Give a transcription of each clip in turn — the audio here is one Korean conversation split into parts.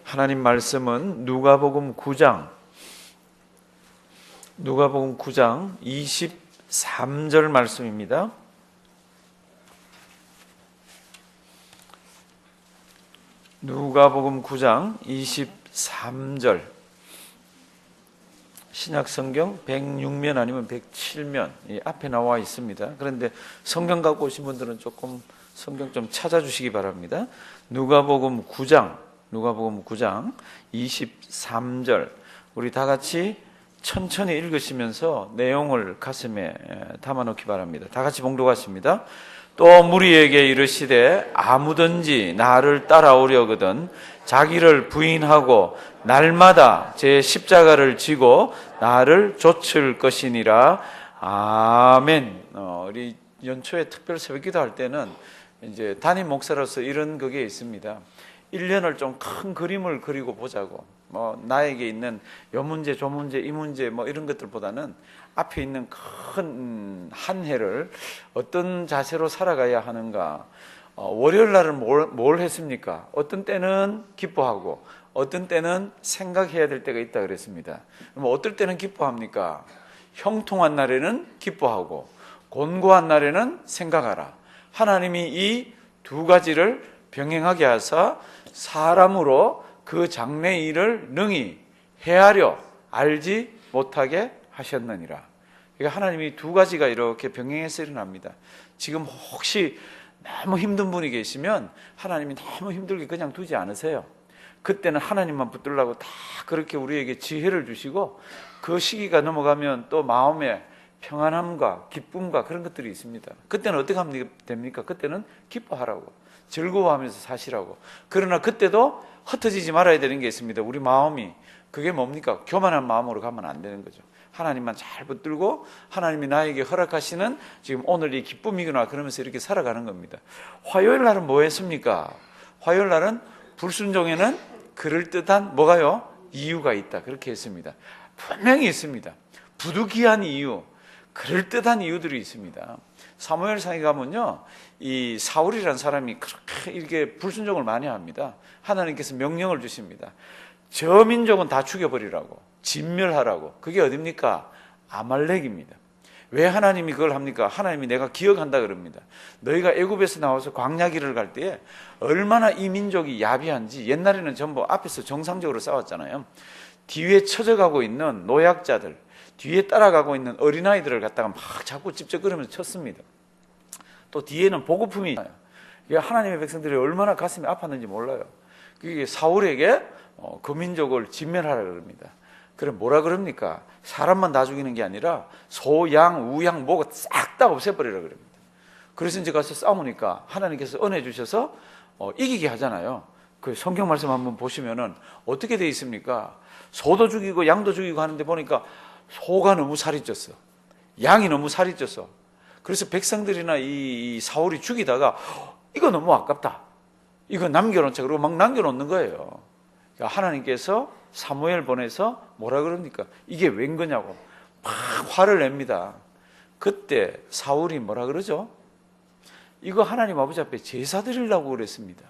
하나님 말씀은 누가복음 9장 23절 말씀입니다. 누가복음 9장 23절. 신약성경 106면 아니면 107면 앞에 나와 있습니다. 그런데 성경 갖고 오신 분들은 조금 성경 좀 찾아주시기 바랍니다. 누가복음 9장 23절. 우리 다 같이 천천히 읽으시면서 내용을 가슴에 담아놓기 바랍니다. 다 같이 봉독하십니다. 또 무리에게 이르시되 아무든지 나를 따라오려거든 자기를 부인하고 날마다 제 십자가를 지고 나를 좇을 것이니라. 아멘. 우리 연초에 특별 새벽기도 할 때는 이제 담임 목사로서 이런 그게 있습니다. 1년을 좀 큰 그림을 그리고 보자고. 나에게 있는 요 문제, 저 문제, 이 문제 이런 것들보다는 앞에 있는 큰 한 해를 어떤 자세로 살아가야 하는가. 월요일 날은 뭘 했습니까? 어떤 때는 기뻐하고 어떤 때는 생각해야 될 때가 있다 그랬습니다. 그럼 어떨 때는 기뻐합니까? 형통한 날에는 기뻐하고 곤고한 날에는 생각하라. 하나님이 이 두 가지를 병행하게 하사 사람으로 그 장래 일을 능히 헤아려 알지 못하게 하셨느니라. 그러니까 하나님이 두 가지가 이렇게 병행해서 일어납니다. 지금 혹시 너무 힘든 분이 계시면 하나님이 너무 힘들게 그냥 두지 않으세요. 그때는 하나님만 붙들라고 다 그렇게 우리에게 지혜를 주시고 그 시기가 넘어가면 또 마음에 평안함과 기쁨과 그런 것들이 있습니다. 그때는 어떻게 하면 됩니까? 그때는 기뻐하라고, 즐거워하면서 사시라고. 그러나 그때도 흩어지지 말아야 되는 게 있습니다. 우리 마음이. 그게 뭡니까? 교만한 마음으로 가면 안 되는 거죠. 하나님만 잘 붙들고 하나님이 나에게 허락하시는 지금 오늘 이 기쁨이구나 그러면서 이렇게 살아가는 겁니다. 화요일 날은 뭐 했습니까? 화요일 날은 불순종에는 그럴듯한 뭐가요? 이유가 있다. 그렇게 했습니다. 분명히 있습니다. 부득이한 이유, 그럴듯한 이유들이 있습니다. 사무엘상에 가면요, 이 사울이라는 사람이 그렇게 이렇게 불순종을 많이 합니다. 하나님께서 명령을 주십니다. 저 민족은 다 죽여버리라고, 진멸하라고. 그게 어딥니까? 아말렉입니다. 왜 하나님이 그걸 합니까? 하나님이 내가 기억한다 그럽니다. 너희가 애굽에서 나와서 광야길을 갈 때에 얼마나 이 민족이 야비한지. 옛날에는 전부 앞에서 정상적으로 싸웠잖아요. 뒤에 처져가고 있는 노약자들, 뒤에 따라가고 있는 어린아이들을 갖다가 막 자꾸 찝쩍거리면서 쳤습니다. 또 뒤에는 보급품이 있어요. 하나님의 백성들이 얼마나 가슴이 아팠는지 몰라요. 그게 사울에게 그 민족을 진멸하라 그럽니다. 그럼 뭐라 그럽니까? 사람만 다 죽이는 게 아니라 소, 양, 우양, 뭐가 싹 다 없애버리라 그럽니다. 그래서 이제 가서 싸우니까 하나님께서 은혜 주셔서 이기게 하잖아요. 그 성경 말씀 한번 보시면은 어떻게 돼 있습니까? 소도 죽이고 양도 죽이고 하는데 보니까 소가 너무 살이 쪘어. 양이 너무 살이 쪘어. 그래서 백성들이나 이 사울이 죽이다가 이거 너무 아깝다. 이거 남겨놓자. 그러고 막 남겨놓는 거예요. 그러니까 하나님께서 사무엘 보내서 뭐라 그럽니까? 이게 웬 거냐고 막 화를 냅니다. 그때 사울이 뭐라 그러죠? 이거 하나님 아버지 앞에 제사 드리려고 그랬습니다.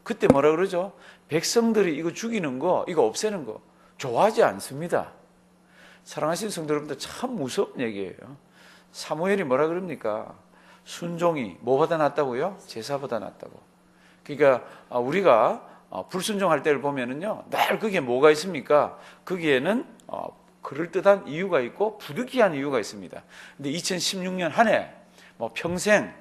그때 뭐라 그러죠? 백성들이 이거 죽이는 거, 이거 없애는 거 좋아하지 않습니다. 사랑하시는 성도 여러분들, 참 무서운 얘기예요. 사무엘이 뭐라 그럽니까? 순종이 뭐보다 낫다고요? 제사보다 낫다고. 그러니까 우리가 불순종할 때를 보면은요, 늘 그게 뭐가 있습니까? 거기에는 그럴듯한 이유가 있고 부득이한 이유가 있습니다. 근데 2016년 한 해 평생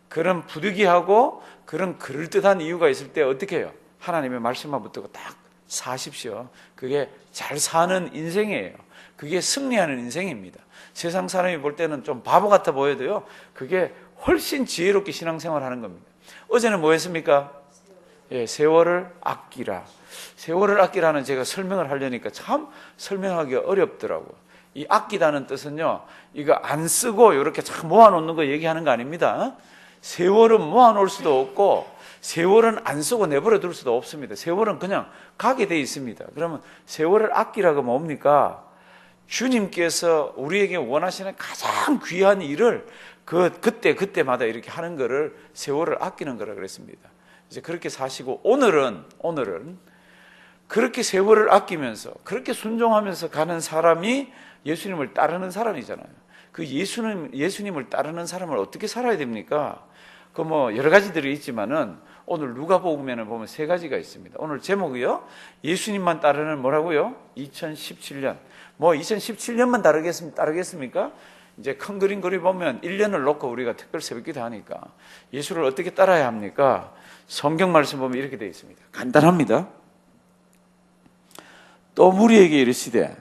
그런 부득이하고 그런 그럴듯한 이유가 있을 때 어떻게 해요? 하나님의 말씀만 붙들고 딱 사십시오. 그게 잘 사는 인생이에요. 그게 승리하는 인생입니다. 세상 사람이 볼 때는 좀 바보 같아 보여도요, 그게 훨씬 지혜롭게 신앙생활하는 겁니다. 어제는 뭐 했습니까? 세월을 아끼라. 세월을 아끼라는 제가 설명을 하려니까 참 설명하기가 어렵더라고요. 이 아끼다는 뜻은요, 이거 안 쓰고 이렇게 참 모아놓는 거 얘기하는 거 아닙니다. 세월은 모아놓을 수도 없고 세월은 안 쓰고 내버려 둘 수도 없습니다. 세월은 그냥 가게 돼 있습니다. 그러면 세월을 아끼라고 뭡니까? 주님께서 우리에게 원하시는 가장 귀한 일을 그때마다 이렇게 하는 거를 세월을 아끼는 거라 그랬습니다. 이제 그렇게 사시고 오늘은 그렇게 세월을 아끼면서 그렇게 순종하면서 가는 사람이 예수님을 따르는 사람이잖아요. 그 예수님을 따르는 사람을 어떻게 살아야 됩니까? 그 뭐 여러 가지들이 있지만은 오늘 누가복음에는 보면 세 가지가 있습니다. 오늘 제목이요. 예수님만 따르는 뭐라고요? 2017년. 뭐 2017년만 따르겠습니까? 이제 큰 그림 보면 1년을 놓고 우리가 특별 새벽기도 하니까 예수를 어떻게 따라야 합니까? 성경 말씀 보면 이렇게 되어 있습니다. 간단합니다. 또 무리에게 이르시되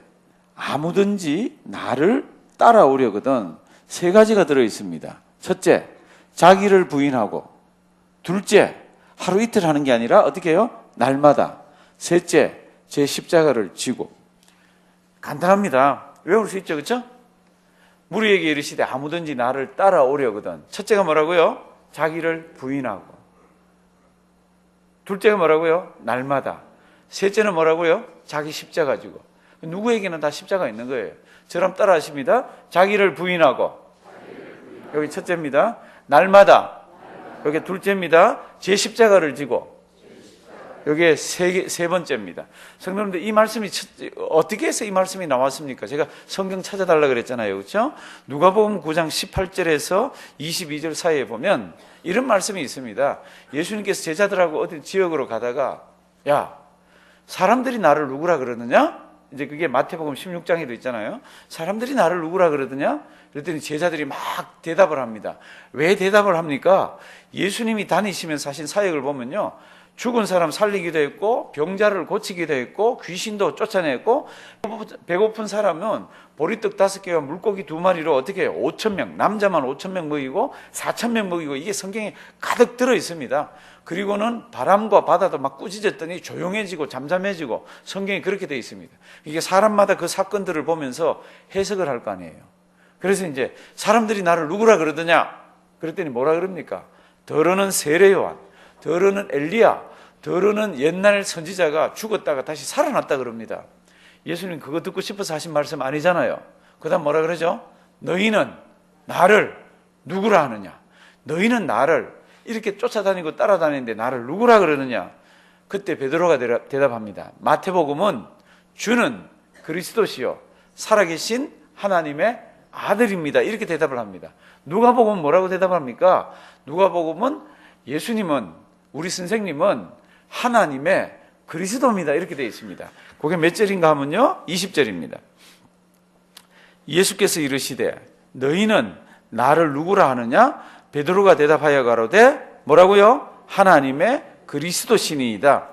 아무든지 나를 따라오려거든 세 가지가 들어 있습니다. 첫째, 자기를 부인하고, 둘째, 하루 이틀 하는 게 아니라 어떻게 해요? 날마다. 셋째, 제 십자가를 지고. 간단합니다. 외울 수 있죠, 그렇죠? 무리에게 이르시되 아무든지 나를 따라오려거든. 첫째가 뭐라고요? 자기를 부인하고. 둘째가 뭐라고요? 날마다. 셋째는 뭐라고요? 자기 십자가 지고. 누구에게는 다 십자가 있는 거예요. 저랑 따라 하십니다. 자기를 부인하고. 여기 첫째입니다. 날마다. 여기 둘째입니다. 제 십자가를 지고. 여기에 세 번째입니다. 성도님들, 이 말씀이 어떻게 해서 이 말씀이 나왔습니까? 제가 성경 찾아달라 그랬잖아요. 그렇죠? 누가복음 9장 18절에서 22절 사이에 보면 이런 말씀이 있습니다. 예수님께서 제자들하고 어디 지역으로 가다가, 야, 사람들이 나를 누구라 그러느냐? 이제 그게 마태복음 16장에도 있잖아요. 사람들이 나를 누구라 그러느냐? 그랬더니 제자들이 막 대답을 합니다. 왜 대답을 합니까? 예수님이 다니시면서 하신 사역을 보면요, 죽은 사람 살리기도 했고, 병자를 고치기도 했고, 귀신도 쫓아냈고, 배고픈 사람은 보리떡 5개와 물고기 2마리로 어떻게 해요? 5,000명, 남자만 5,000명 먹이고 4,000명 먹이고, 이게 성경에 가득 들어 있습니다. 그리고는 바람과 바다도 막 꾸짖었더니 조용해지고 잠잠해지고, 성경에 그렇게 되어 있습니다. 이게 사람마다 그 사건들을 보면서 해석을 할 거 아니에요. 그래서 이제 사람들이 나를 누구라 그러더냐? 그랬더니 뭐라 그럽니까? 더러는 세례요한, 더러는 엘리야, 더러는 옛날 선지자가 죽었다가 다시 살아났다 그럽니다. 예수님 그거 듣고 싶어서 하신 말씀 아니잖아요. 그 다음 뭐라 그러죠? 너희는 나를 누구라 하느냐? 너희는 나를 이렇게 쫓아다니고 따라다니는데 나를 누구라 그러느냐? 그때 베드로가 대답합니다. 마태복음은 주는 그리스도시요 살아계신 하나님의 아들입니다. 이렇게 대답을 합니다. 누가복음은 뭐라고 대답을 합니까? 누가복음은 예수님은, 우리 선생님은 하나님의 그리스도입니다. 이렇게 되어 있습니다. 그게 몇 절인가 하면요, 20절입니다. 예수께서 이르시되 너희는 나를 누구라 하느냐? 베드로가 대답하여 가로되 뭐라고요? 하나님의 그리스도시니이다.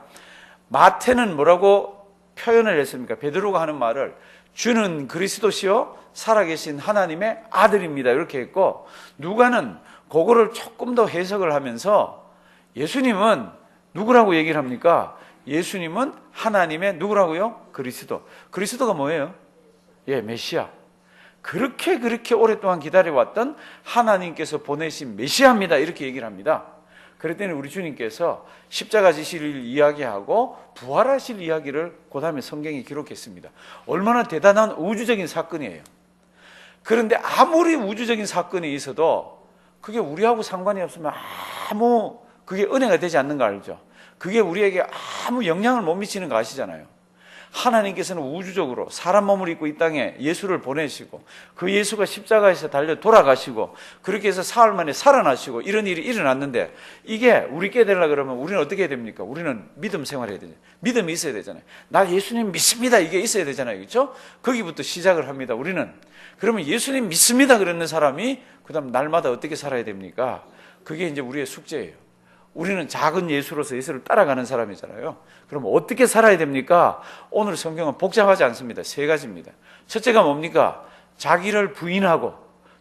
마태는 뭐라고 표현을 했습니까? 베드로가 하는 말을 주는 그리스도시요 살아계신 하나님의 아들입니다. 이렇게 했고, 누가는 그거를 조금 더 해석을 하면서 예수님은 누구라고 얘기를 합니까? 예수님은 하나님의 누구라고요? 그리스도. 그리스도가 뭐예요? 예, 메시아. 그렇게 오랫동안 기다려왔던 하나님께서 보내신 메시아입니다. 이렇게 얘기를 합니다. 그랬더니 우리 주님께서 십자가 지실 이야기하고 부활하실 이야기를 그 다음에 성경에 기록했습니다. 얼마나 대단한 우주적인 사건이에요. 그런데 아무리 우주적인 사건이 있어도 그게 우리하고 상관이 없으면 아무 그게 은혜가 되지 않는 거 알죠? 그게 우리에게 아무 영향을 못 미치는 거 아시잖아요. 하나님께서는 우주적으로 사람 몸을 입고 이 땅에 예수를 보내시고, 그 예수가 십자가에서 달려 돌아가시고, 그렇게 해서 사흘 만에 살아나시고, 이런 일이 일어났는데, 이게 우리 깨달으려고 그러면 우리는 어떻게 해야 됩니까? 우리는 믿음 생활해야 되잖아요. 믿음이 있어야 되잖아요. 나 예수님 믿습니다. 이게 있어야 되잖아요. 그렇죠? 거기부터 시작을 합니다. 우리는. 그러면 예수님 믿습니다. 그러는 사람이 그 다음 날마다 어떻게 살아야 됩니까? 그게 이제 우리의 숙제예요. 우리는 작은 예수로서 예수를 따라가는 사람이잖아요. 그럼 어떻게 살아야 됩니까? 오늘 성경은 복잡하지 않습니다. 세 가지입니다. 첫째가 뭡니까? 자기를 부인하고.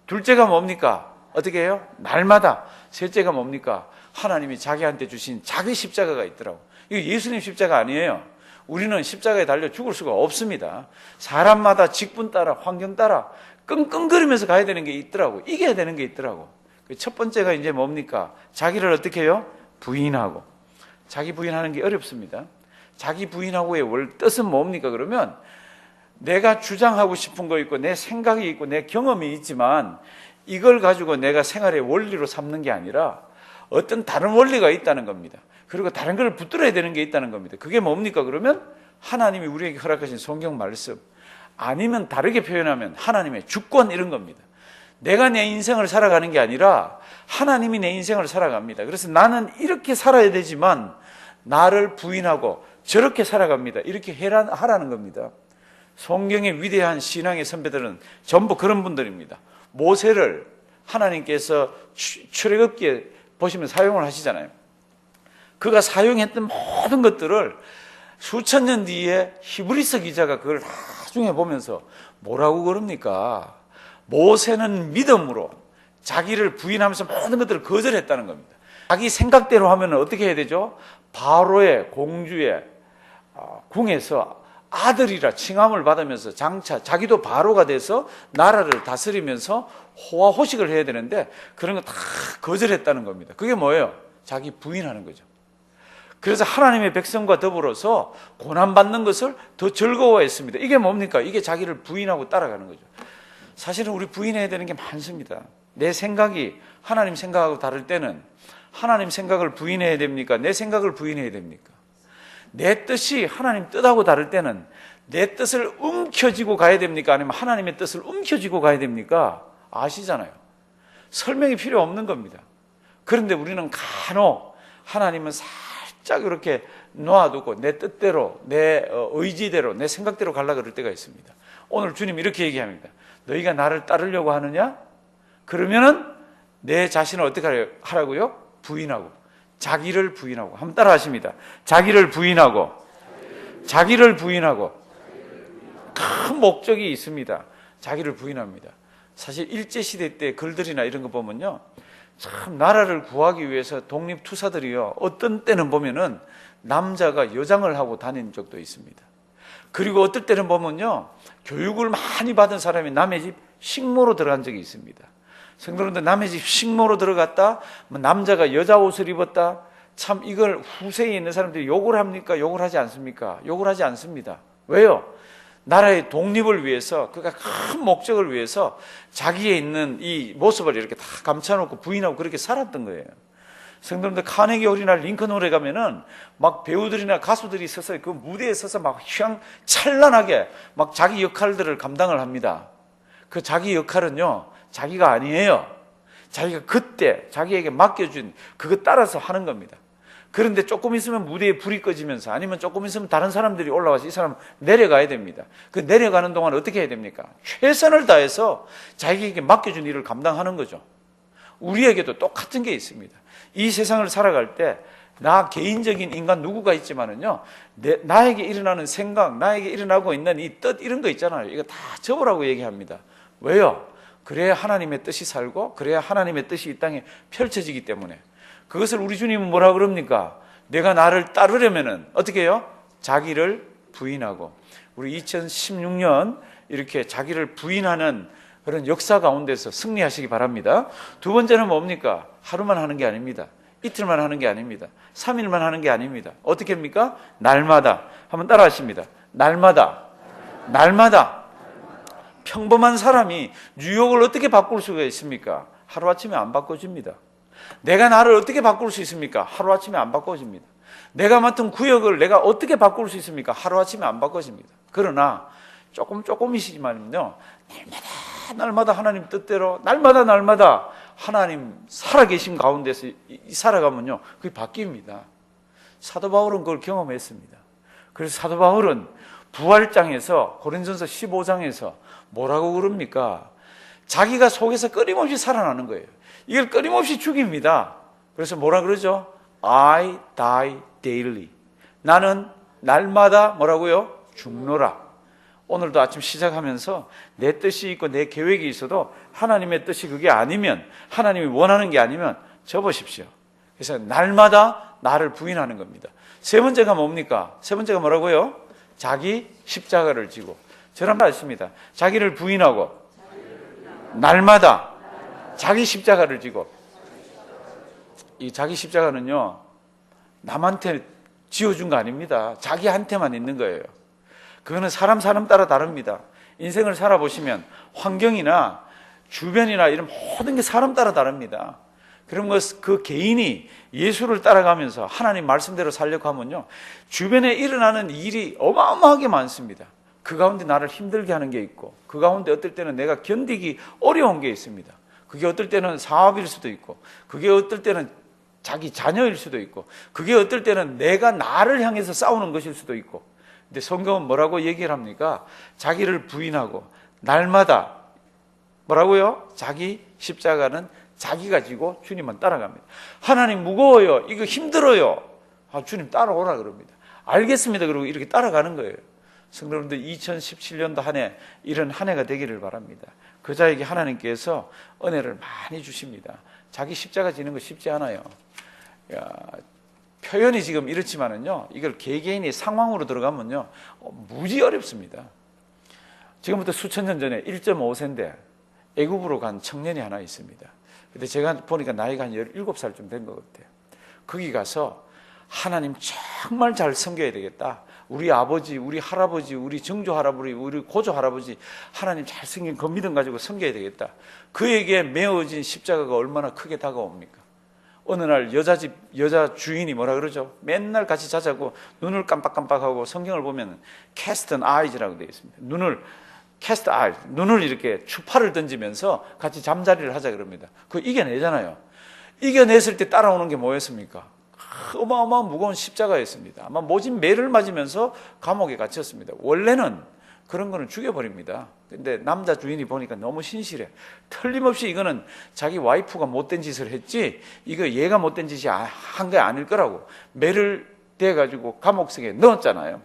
둘째가 뭡니까? 어떻게 해요? 날마다. 셋째가 뭡니까? 하나님이 자기한테 주신 자기 십자가가 있더라고. 이거 예수님 십자가 아니에요. 우리는 십자가에 달려 죽을 수가 없습니다. 사람마다 직분 따라, 환경 따라 끙끙거리면서 가야 되는 게 있더라고. 이겨야 되는 게 있더라고. 첫 번째가 이제 뭡니까? 자기를 어떻게 해요? 부인하고. 자기 부인하는 게 어렵습니다. 자기 부인하고의 뜻은 뭡니까? 그러면 내가 주장하고 싶은 거 있고 내 생각이 있고 내 경험이 있지만 이걸 가지고 내가 생활의 원리로 삼는 게 아니라 어떤 다른 원리가 있다는 겁니다. 그리고 다른 걸 붙들어야 되는 게 있다는 겁니다. 그게 뭡니까? 그러면 하나님이 우리에게 허락하신 성경 말씀, 아니면 다르게 표현하면 하나님의 주권 이런 겁니다. 내가 내 인생을 살아가는 게 아니라 하나님이 내 인생을 살아갑니다. 그래서 나는 이렇게 살아야 되지만 나를 부인하고 저렇게 살아갑니다. 이렇게 하라는 겁니다. 성경의 위대한 신앙의 선배들은 전부 그런 분들입니다. 모세를 하나님께서 출애굽기에 보시면 사용을 하시잖아요. 그가 사용했던 모든 것들을 수천 년 뒤에 히브리서 기자가 그걸 나중에 보면서 뭐라고 그럽니까? 모세는 믿음으로 자기를 부인하면서 모든 것들을 거절했다는 겁니다. 자기 생각대로 하면 어떻게 해야 되죠? 바로의 공주의 궁에서 아들이라 칭함을 받으면서 장차 자기도 바로가 돼서 나라를 다스리면서 호화호식을 해야 되는데 그런 거 다 거절했다는 겁니다. 그게 뭐예요? 자기 부인하는 거죠. 그래서 하나님의 백성과 더불어서 고난받는 것을 더 즐거워했습니다. 이게 뭡니까? 이게 자기를 부인하고 따라가는 거죠. 사실은 우리 부인해야 되는 게 많습니다. 내 생각이 하나님 생각하고 다를 때는 하나님 생각을 부인해야 됩니까? 내 생각을 부인해야 됩니까? 내 뜻이 하나님 뜻하고 다를 때는 내 뜻을 움켜쥐고 가야 됩니까? 아니면 하나님의 뜻을 움켜쥐고 가야 됩니까? 아시잖아요. 설명이 필요 없는 겁니다. 그런데 우리는 간혹 하나님은 살짝 이렇게 놓아두고 내 뜻대로, 내 의지대로, 내 생각대로 가려고 그럴 때가 있습니다. 오늘 주님 이렇게 얘기합니다. 너희가 나를 따르려고 하느냐? 그러면은 내 자신을 어떻게 하라고요? 부인하고. 자기를 부인하고. 한번 따라 하십니다. 자기를 부인하고. 자기를 부인하고. 큰 목적이 있습니다. 자기를 부인합니다. 사실 일제시대 때 글들이나 이런 거 보면요. 참 나라를 구하기 위해서 독립투사들이요. 어떤 때는 보면은 남자가 여장을 하고 다닌 적도 있습니다. 그리고 어떨 때는 보면요. 교육을 많이 받은 사람이 남의 집 식모로 들어간 적이 있습니다. 성도님들 남의 집 식모로 들어갔다, 남자가 여자 옷을 입었다, 참 이걸 후세에 있는 사람들이 욕을 합니까? 욕을 하지 않습니까? 욕을 하지 않습니다. 왜요? 나라의 독립을 위해서, 그가 큰 목적을 위해서 자기에 있는 이 모습을 이렇게 다 감춰놓고 부인하고 그렇게 살았던 거예요. 성도님들 카네기 홀이나 링컨 홀에 가면은 막 배우들이나 가수들이 서서 그 무대에 서서 막 휘황찬란하게 막 자기 역할들을 감당을 합니다. 그 자기 역할은요, 자기가 아니에요. 자기가 그때 자기에게 맡겨준 그거 따라서 하는 겁니다. 그런데 조금 있으면 무대에 불이 꺼지면서 아니면 조금 있으면 다른 사람들이 올라와서 이 사람 내려가야 됩니다. 그 내려가는 동안 어떻게 해야 됩니까? 최선을 다해서 자기에게 맡겨준 일을 감당하는 거죠. 우리에게도 똑같은 게 있습니다. 이 세상을 살아갈 때 나 개인적인 인간 누구가 있지만은요, 나에게 일어나는 생각, 나에게 일어나고 있는 이 뜻 이런 거 있잖아요. 이거 다 접으라고 얘기합니다. 왜요? 그래야 하나님의 뜻이 살고 그래야 하나님의 뜻이 이 땅에 펼쳐지기 때문에. 그것을 우리 주님은 뭐라 그럽니까? 내가 나를 따르려면은 어떻게 해요? 자기를 부인하고. 우리 2016년 이렇게 자기를 부인하는 그런 역사 가운데서 승리하시기 바랍니다. 두 번째는 뭡니까? 하루만 하는 게 아닙니다. 이틀만 하는 게 아닙니다. 3일만 하는 게 아닙니다. 어떻게 합니까? 날마다. 한번 따라 하십니다. 날마다. 날마다. 평범한 사람이 뉴욕을 어떻게 바꿀 수가 있습니까? 하루아침에 안 바꿔집니다. 내가 나를 어떻게 바꿀 수 있습니까? 하루아침에 안 바꿔집니다. 내가 맡은 구역을 내가 어떻게 바꿀 수 있습니까? 하루아침에 안 바꿔집니다. 그러나 조금이시지만요, 날마다 하나님 뜻대로 날마다 하나님 살아계신 가운데서 살아가면요, 그게 바뀝니다. 사도 바울은 그걸 경험했습니다. 그래서 사도 바울은 부활장에서 고린도전서 15장에서 뭐라고 그럽니까? 자기가 속에서 끊임없이 살아나는 거예요. 이걸 끊임없이 죽입니다. 그래서 뭐라 그러죠? I die daily. 나는 날마다 뭐라고요? 죽노라. 오늘도 아침 시작하면서 내 뜻이 있고 내 계획이 있어도 하나님의 뜻이 그게 아니면, 하나님이 원하는 게 아니면 접으십시오. 그래서 날마다 나를 부인하는 겁니다. 세 번째가 뭡니까? 세 번째가 뭐라고요? 자기 십자가를 지고. 저랑 같습니다. 자기를 부인하고 날마다 자기 십자가를 지고. 이 자기 십자가는요, 남한테 지어준 거 아닙니다. 자기한테만 있는 거예요. 그거는 사람 따라 다릅니다. 인생을 살아보시면 환경이나 주변이나 이런 모든 게 사람 따라 다릅니다. 그런 그 개인이 예수를 따라가면서 하나님 말씀대로 살려고 하면요, 주변에 일어나는 일이 어마어마하게 많습니다. 그 가운데 나를 힘들게 하는 게 있고, 그 가운데 어떨 때는 내가 견디기 어려운 게 있습니다. 그게 어떨 때는 사업일 수도 있고, 그게 어떨 때는 자기 자녀일 수도 있고, 그게 어떨 때는 내가 나를 향해서 싸우는 것일 수도 있고. 근데 성경은 뭐라고 얘기를 합니까? 자기를 부인하고 날마다 뭐라고요? 자기 십자가는 자기가 지고 주님만 따라갑니다. 하나님 무거워요. 이거 힘들어요. 주님 따라오라 그럽니다. 알겠습니다. 그러고 이렇게 따라가는 거예요. 성도님들, 2017년도 한 해 이런 한 해가 되기를 바랍니다. 그 자에게 하나님께서 은혜를 많이 주십니다. 자기 십자가 지는 거 쉽지 않아요. 표현이 지금 이렇지만은요, 이걸 개개인이 상황으로 들어가면요, 무지 어렵습니다. 지금부터 수천 년 전에 1.5세인데 애굽으로 간 청년이 하나 있습니다. 근데 제가 보니까 나이가 한 17살쯤 된 것 같아요. 거기 가서 하나님 정말 잘 섬겨야 되겠다. 우리 아버지, 우리 할아버지, 우리 정조 할아버지, 우리 고조 할아버지 하나님 잘 섬긴 그 믿음 가지고 섬겨야 되겠다. 그에게 메어진 십자가가 얼마나 크게 다가옵니까? 어느 날 여자 주인이 뭐라 그러죠? 맨날 같이 자자고 눈을 깜빡깜빡하고, 성경을 보면 cast an eyes라고 되어 있습니다. cast eyes, 눈을 이렇게 추파를 던지면서 같이 잠자리를 하자 그럽니다. 그거 이겨내잖아요. 이겨냈을 때 따라오는 게 뭐였습니까? 어마어마한 무거운 십자가였습니다. 아마 모진 매를 맞으면서 감옥에 갇혔습니다. 원래는 그런 거는 죽여버립니다. 근데 남자 주인이 보니까 너무 신실해. 틀림없이 이거는 자기 와이프가 못된 짓을 했지, 이거 얘가 못된 짓이 한 게 아닐 거라고 매를 대가지고 감옥석에 넣었잖아요.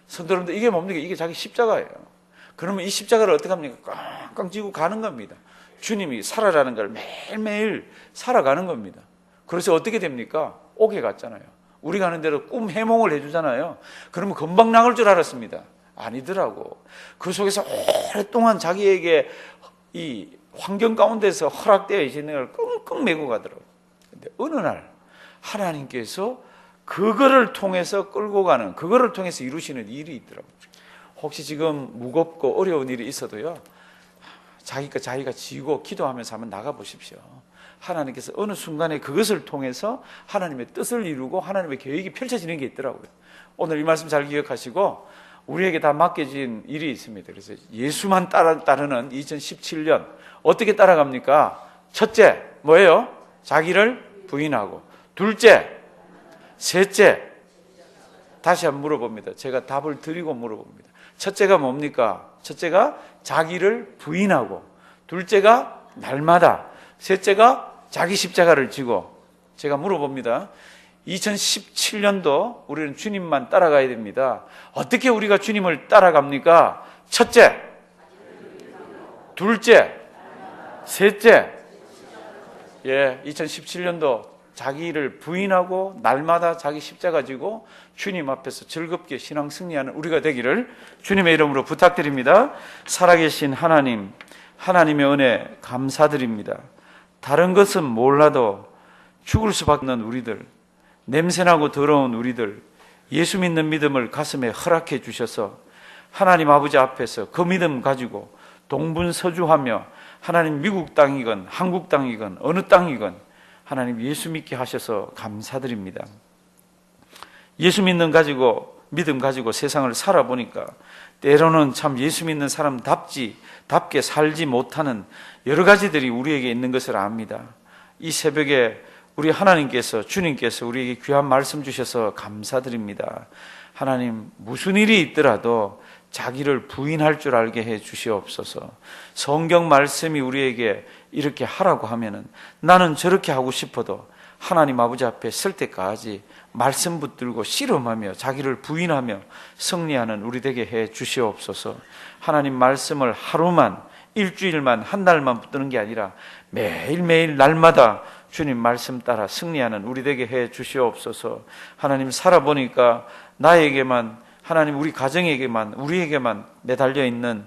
성도님들, 이게 뭡니까? 이게 자기 십자가예요. 그러면 이 십자가를 어떻게 합니까? 깡깡 쥐고 가는 겁니다. 주님이 살아라는 걸 매일매일 살아가는 겁니다. 그래서 어떻게 됩니까? 옥에 갔잖아요. 우리 가는 대로 꿈 해몽을 해주잖아요. 그러면 금방 나갈 줄 알았습니다. 아니더라고. 그 속에서 오랫동안 자기에게 이 환경 가운데서 허락되어 있는 걸 끙끙 메고 가더라고. 근데 어느 날 하나님께서 그거를 통해서 끌고 가는, 그거를 통해서 이루시는 일이 있더라고요. 혹시 지금 무겁고 어려운 일이 있어도요, 자기가 지고 기도하면서 한번 나가보십시오. 하나님께서 어느 순간에 그것을 통해서 하나님의 뜻을 이루고 하나님의 계획이 펼쳐지는 게 있더라고요. 오늘 이 말씀 잘 기억하시고, 우리에게 다 맡겨진 일이 있습니다. 그래서 예수만 따르는 2017년 어떻게 따라갑니까? 첫째, 뭐예요? 자기를 부인하고. 둘째, 셋째, 다시 한번 물어봅니다. 제가 답을 드리고 물어봅니다. 첫째가 뭡니까? 첫째가 자기를 부인하고, 둘째가 날마다, 셋째가 자기 십자가를 지고. 제가 물어봅니다. 2017년도 우리는 주님만 따라가야 됩니다. 어떻게 우리가 주님을 따라갑니까? 첫째, 둘째, 셋째. 2017년도 자기를 부인하고 날마다 자기 십자가 지고 주님 앞에서 즐겁게 신앙 승리하는 우리가 되기를 주님의 이름으로 부탁드립니다. 살아계신 하나님, 하나님의 은혜 감사드립니다. 다른 것은 몰라도 죽을 수밖에 없는 우리들, 냄새나고 더러운 우리들, 예수 믿는 믿음을 가슴에 허락해 주셔서 하나님 아버지 앞에서 그 믿음 가지고 동분서주하며, 하나님 미국 땅이건 한국 땅이건 어느 땅이건 하나님 예수 믿게 하셔서 감사드립니다. 예수 믿는 가지고, 믿음 가지고 세상을 살아보니까 때로는 참 예수 믿는 사람답게 살지 못하는 여러 가지들이 우리에게 있는 것을 압니다. 이 새벽에 우리 하나님께서, 주님께서 우리에게 귀한 말씀 주셔서 감사드립니다. 하나님, 무슨 일이 있더라도 자기를 부인할 줄 알게 해 주시옵소서. 성경 말씀이 우리에게 이렇게 하라고 하면은 나는 저렇게 하고 싶어도 하나님 아버지 앞에 설 때까지 말씀 붙들고 씨름하며 자기를 부인하며 승리하는 우리 되게 해 주시옵소서. 하나님 말씀을 하루만, 일주일만, 한 달만 붙드는 게 아니라 매일매일 날마다 주님 말씀 따라 승리하는 우리 되게 해 주시옵소서. 하나님, 살아보니까 나에게만, 하나님 우리 가정에게만, 우리에게만 매달려 있는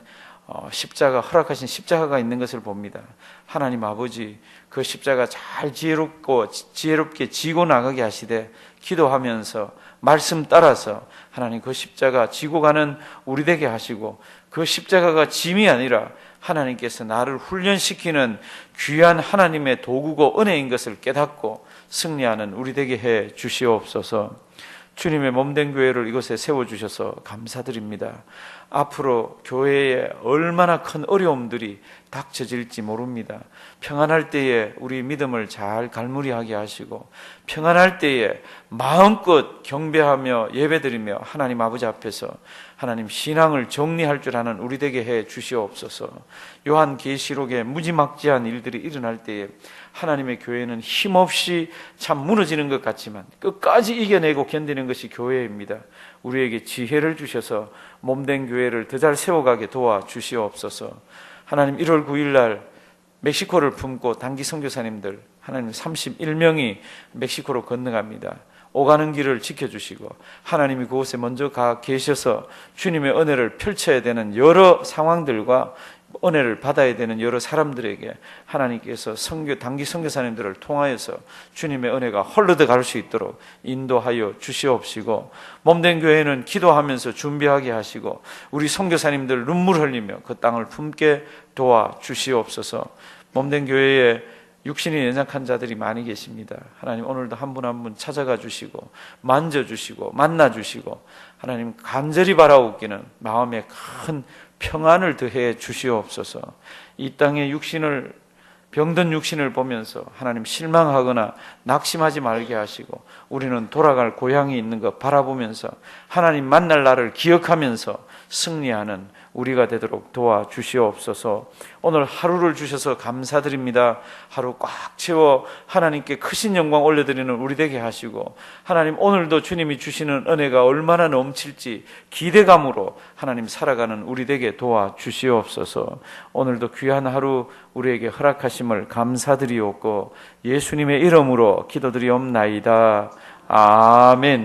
십자가, 허락하신 십자가가 있는 것을 봅니다. 하나님 아버지, 그 십자가 잘 지혜롭게 지고 나가게 하시되, 기도하면서 말씀 따라서 하나님 그 십자가 지고 가는 우리 되게 하시고, 그 십자가가 짐이 아니라 하나님께서 나를 훈련시키는 귀한 하나님의 도구고 은혜인 것을 깨닫고 승리하는 우리 되게 해 주시옵소서. 주님의 몸된 교회를 이곳에 세워주셔서 감사드립니다. 앞으로 교회에 얼마나 큰 어려움들이 닥쳐질지 모릅니다. 평안할 때에 우리 믿음을 잘 갈무리하게 하시고, 평안할 때에 마음껏 경배하며 예배드리며 하나님 아버지 앞에서 하나님 신앙을 정리할 줄 아는 우리 되게 해 주시옵소서. 요한계시록에 무지막지한 일들이 일어날 때에 하나님의 교회는 힘없이 참 무너지는 것 같지만 끝까지 이겨내고 견디는 것이 교회입니다. 우리에게 지혜를 주셔서 몸된 교회를 더 잘 세워가게 도와주시옵소서. 하나님 1월 9일 날 멕시코를 품고 단기 선교사님들 하나님 31명이 멕시코로 건너갑니다. 오가는 길을 지켜주시고 하나님이 그곳에 먼저 가 계셔서 주님의 은혜를 펼쳐야 되는 여러 상황들과 은혜를 받아야 되는 여러 사람들에게 하나님께서 단기 선교사님들을 통하여서 주님의 은혜가 헐러드 갈 수 있도록 인도하여 주시옵시고, 몸된 교회는 기도하면서 준비하게 하시고 우리 선교사님들 눈물 흘리며 그 땅을 품게 도와주시옵소서. 몸된 교회에 육신이 연약한 자들이 많이 계십니다. 하나님 오늘도 한 분 한 분 찾아가 주시고 만져주시고 만나주시고 하나님 간절히 바라옵기는 마음에 큰 평안을 더해 주시옵소서. 이 땅의 병든 육신을 보면서 하나님 실망하거나 낙심하지 말게 하시고 우리는 돌아갈 고향이 있는 것 바라보면서 하나님 만날 날을 기억하면서 승리하는 우리가 되도록 도와주시옵소서. 오늘 하루를 주셔서 감사드립니다. 하루 꽉 채워 하나님께 크신 영광 올려드리는 우리 되게 하시고, 하나님 오늘도 주님이 주시는 은혜가 얼마나 넘칠지 기대감으로 하나님 살아가는 우리 되게 도와주시옵소서. 오늘도 귀한 하루 우리에게 허락하심을 감사드리옵고 예수님의 이름으로 기도드리옵나이다. 아멘.